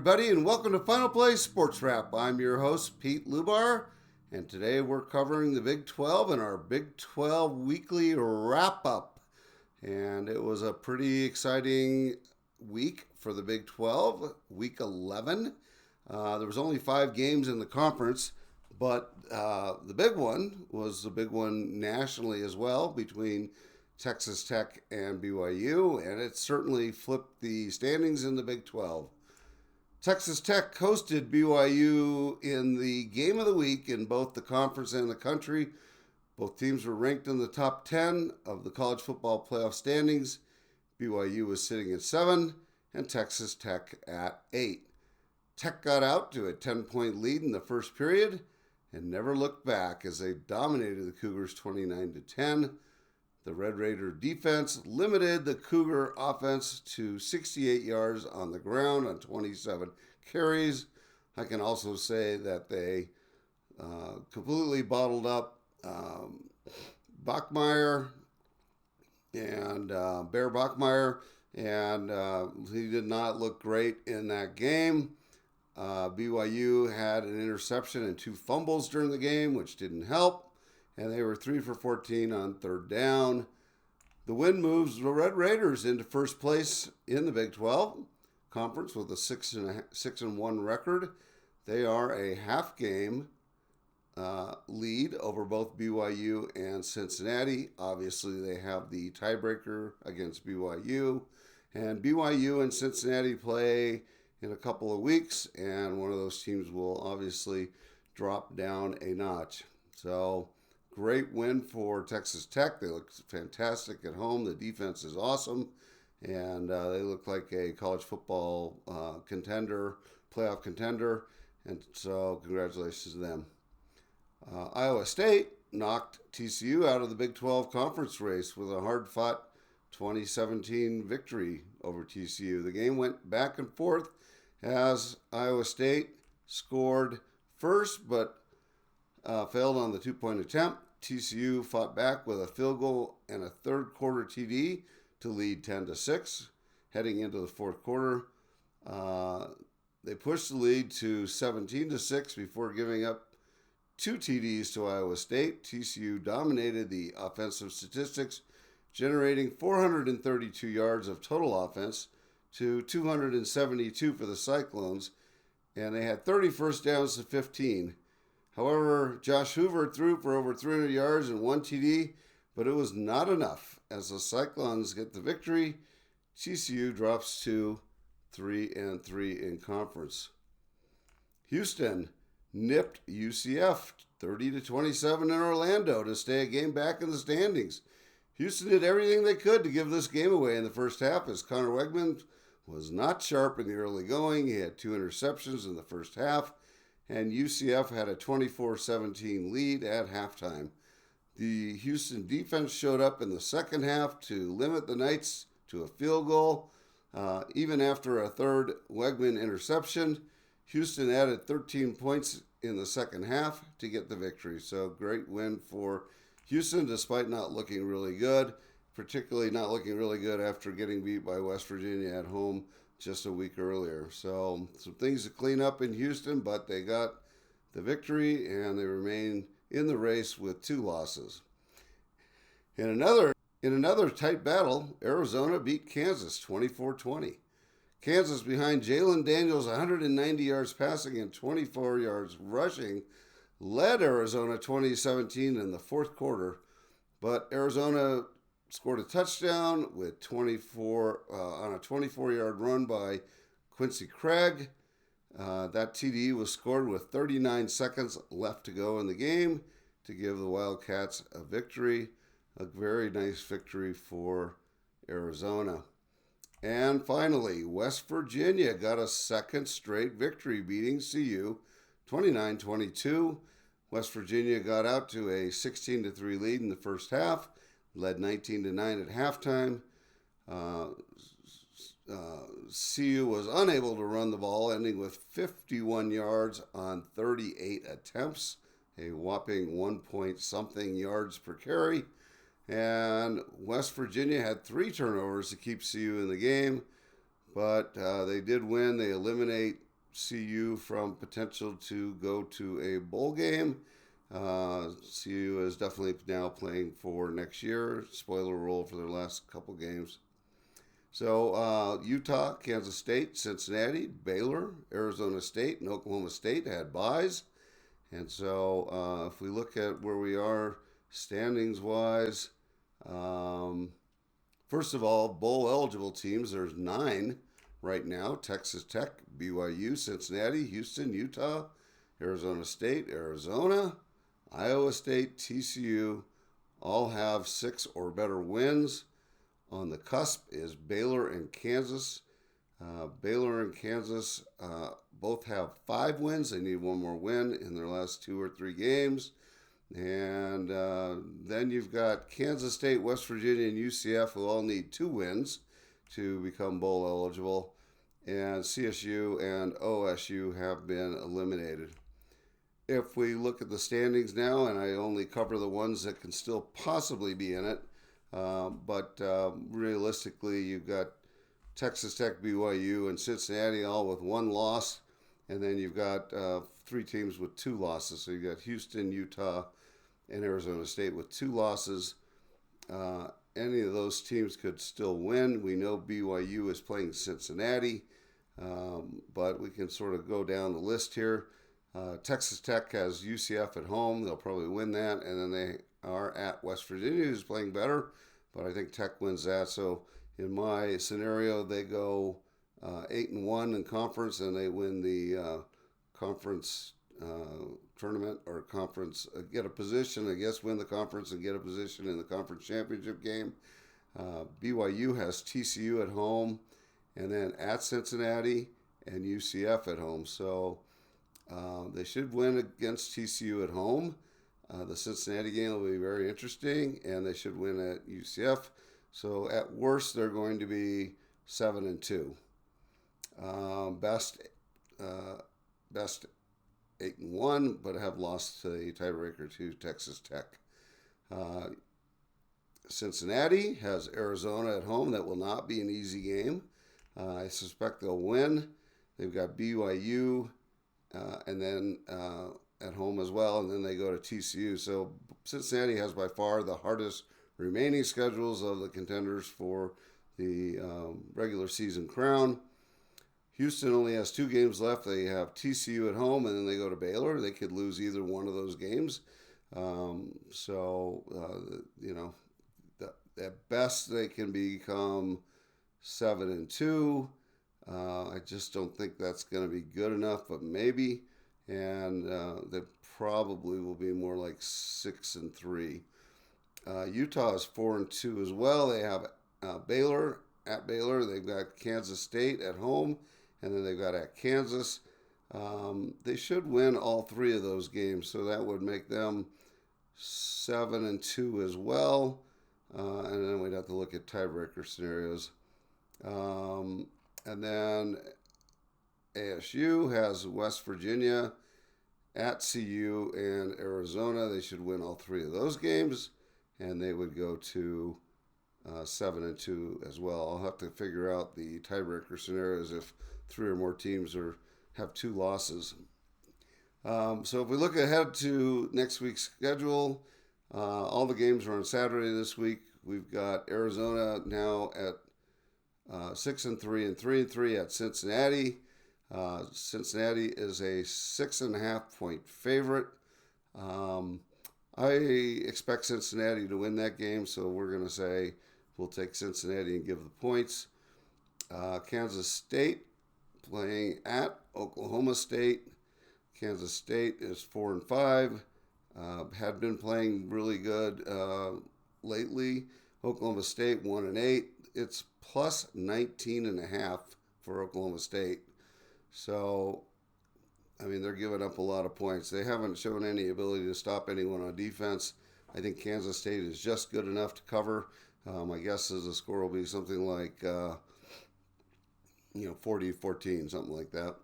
everybody, and welcome to Final Play Sports Wrap. I'm your host, Pete Lubar, and today we're covering the Big 12 and our Big 12 weekly wrap-up. And it was a pretty exciting week for the Big 12, week 11. There was only 5 games in the conference, but the big one was the big one nationally as well between Texas Tech and BYU, and it certainly flipped the standings in the Big 12. Texas Tech hosted BYU in the game of the week in both the conference and the country. Both teams were ranked in the top 10 of the college football playoff standings. BYU was sitting at 7 and Texas Tech at 8. Tech got out to a 10-point lead in the first period and never looked back as they dominated the Cougars 29-10. The Red Raider defense limited the Cougar offense to 68 yards on the ground on 27 carries. I can also say that they completely bottled up Bachmeier and Bear Bachmeier, and he did not look great in that game. BYU had an interception and 2 fumbles during the game, which didn't help. And they were 3 for 14 on third down. The win moves the Red Raiders into first place in the Big 12 conference with a 6-1 record. They are a half game lead over both BYU and Cincinnati. Obviously, they have the tiebreaker against BYU. And BYU and Cincinnati play in a couple of weeks, and one of those teams will obviously drop down a notch. So, great win for Texas Tech. They look fantastic at home. The defense is awesome, and they look like a college football contender, playoff contender, and so congratulations to them. Iowa State knocked TCU out of the Big 12 conference race with a hard-fought 2017 victory over TCU. The game went back and forth as Iowa State scored first, but failed on the 2-point attempt. TCU fought back with a field goal and a third quarter TD to lead 10-6. Heading into the fourth quarter, they pushed the lead to 17-6 before giving up 2 TDs to Iowa State. TCU dominated the offensive statistics, generating 432 yards of total offense to 272 for the Cyclones, and they had 30 first downs to 15. However, Josh Hoover threw for over 300 yards and 1 TD, but it was not enough. As the Cyclones get the victory, TCU drops to 3-3 in conference. Houston nipped UCF 30-27 in Orlando to stay a game back in the standings. Houston did everything they could to give this game away in the first half, as Connor Wegman was not sharp in the early going. He had 2 interceptions in the first half, and UCF had a 24-17 lead at halftime. The Houston defense showed up in the second half to limit the Knights to a field goal. Even after a third Wegman interception, Houston added 13 points in the second half to get the victory. So great win for Houston despite not looking really good, particularly not looking really good after getting beat by West Virginia at home just a week earlier. So some things to clean up in Houston, but they got the victory and they remain in the race with 2 losses. In another tight battle, Arizona beat Kansas 24-20. Kansas, behind Jalen Daniels' 190 yards passing and 24 yards rushing, led Arizona 2017 in the fourth quarter, but Arizona scored a touchdown with 24 on a 24-yard run by Quincy Craig. That TD was scored with 39 seconds left to go in the game to give the Wildcats a victory. A very nice victory for Arizona. And finally, West Virginia got a second straight victory, beating CU 29-22. West Virginia got out to a 16-3 lead in the first half, led 19-9 at halftime. CU was unable to run the ball, ending with 51 yards on 38 attempts, a whopping 1-point-something yards per carry. And West Virginia had 3 turnovers to keep CU in the game, but they did win. They eliminate CU from potential to go to a bowl game. CU is definitely now playing for next year. Spoiler role for their last couple games. So Utah, Kansas State, Cincinnati, Baylor, Arizona State, and Oklahoma State had byes. And so if we look at where we are standings wise, first of all, bowl eligible teams, there's 9 right now: Texas Tech, BYU, Cincinnati, Houston, Utah, Arizona State, Arizona, Iowa State, TCU, all have 6 or better wins. On the cusp is Baylor and Kansas. Baylor and Kansas both have 5 wins. They need one more win in their last 2 or 3 games. And then you've got Kansas State, West Virginia, and UCF, who all need 2 wins to become bowl eligible. And CSU and OSU have been eliminated. If we look at the standings now, and I only cover the ones that can still possibly be in it, but realistically, you've got Texas Tech, BYU, and Cincinnati all with 1 loss. And then you've got 3 teams with 2 losses. So you've got Houston, Utah, and Arizona State with 2 losses. Any of those teams could still win. We know BYU is playing Cincinnati, but we can sort of go down the list here. Texas Tech has UCF at home. They'll probably win that. And then they are at West Virginia, who's playing better, but I think Tech wins that. So in my scenario, they go 8-1 in conference, and they win the conference tournament or conference, get a position, I guess, win the conference and get a position in the conference championship game. BYU has TCU at home, and then at Cincinnati and UCF at home. So they should win against TCU at home. The Cincinnati game will be very interesting, and they should win at UCF. So at worst, they're going to be 7-2. Best 8-1, but have lost the tiebreaker to Texas Tech. Cincinnati has Arizona at home. That will not be an easy game. I suspect they'll win. They've got BYU and then at home as well, and then they go to TCU. So Cincinnati has by far the hardest remaining schedules of the contenders for the regular season crown. Houston only has 2 games left. They have TCU at home, and then they go to Baylor. They could lose either one of those games. At best they can become 7-2. I just don't think that's going to be good enough, but maybe. And they probably will be more like 6-3. Utah is 4-2 as well. They have Baylor at Baylor. They've got Kansas State at home, and then they've got at Kansas. They should win all 3 of those games, so that would make them 7-2 as well. And then we'd have to look at tiebreaker scenarios. And then ASU has West Virginia at CU and Arizona. They should win all 3 of those games, and they would go to 7-2 as well. I'll have to figure out the tiebreaker scenarios if 3 or more teams have 2 losses. So if we look ahead to next week's schedule, all the games are on Saturday this week. We've got Arizona now at 6-3 and 3-3 at Cincinnati. Cincinnati is a 6.5-point favorite. I expect Cincinnati to win that game, so we're going to say we'll take Cincinnati and give the points. Kansas State playing at Oklahoma State. Kansas State is 4-5. Had been playing really good lately. Oklahoma State 1-8. It's plus 19.5 for Oklahoma State. So, I mean, they're giving up a lot of points. They haven't shown any ability to stop anyone on defense. I think Kansas State is just good enough to cover. My guess is the score will be something like, 40-14, something like that.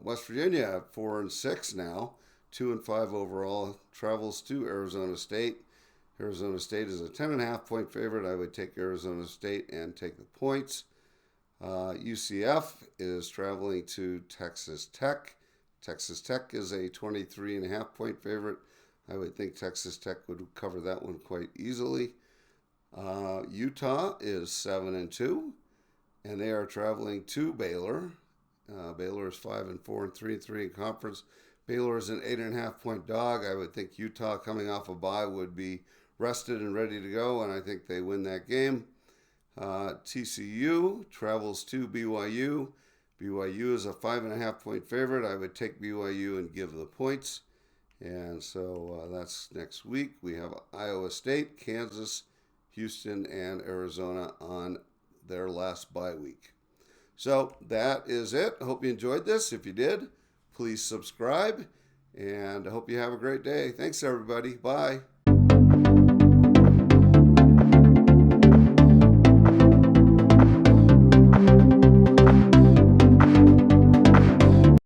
West Virginia at 4-6 now, 2-5 overall, travels to Arizona State. Arizona State is a 10.5-point favorite. I would take Arizona State and take the points. UCF is traveling to Texas Tech. Texas Tech is a 23.5 point favorite. I would think Texas Tech would cover that one quite easily. Utah is 7-2, and they are traveling to Baylor. Baylor is 5-4 and 3-3 in conference. Baylor is an 8.5 point dog. I would think Utah, coming off a bye, would be rested and ready to go, and I think they win that game. TCU travels to BYU. BYU is a 5.5 point favorite. I would take BYU and give the points. And so that's next week. We have Iowa State, Kansas, Houston, and Arizona on their last bye week. So that is it. I hope you enjoyed this. If you did, please subscribe. And I hope you have a great day. Thanks, everybody. Bye.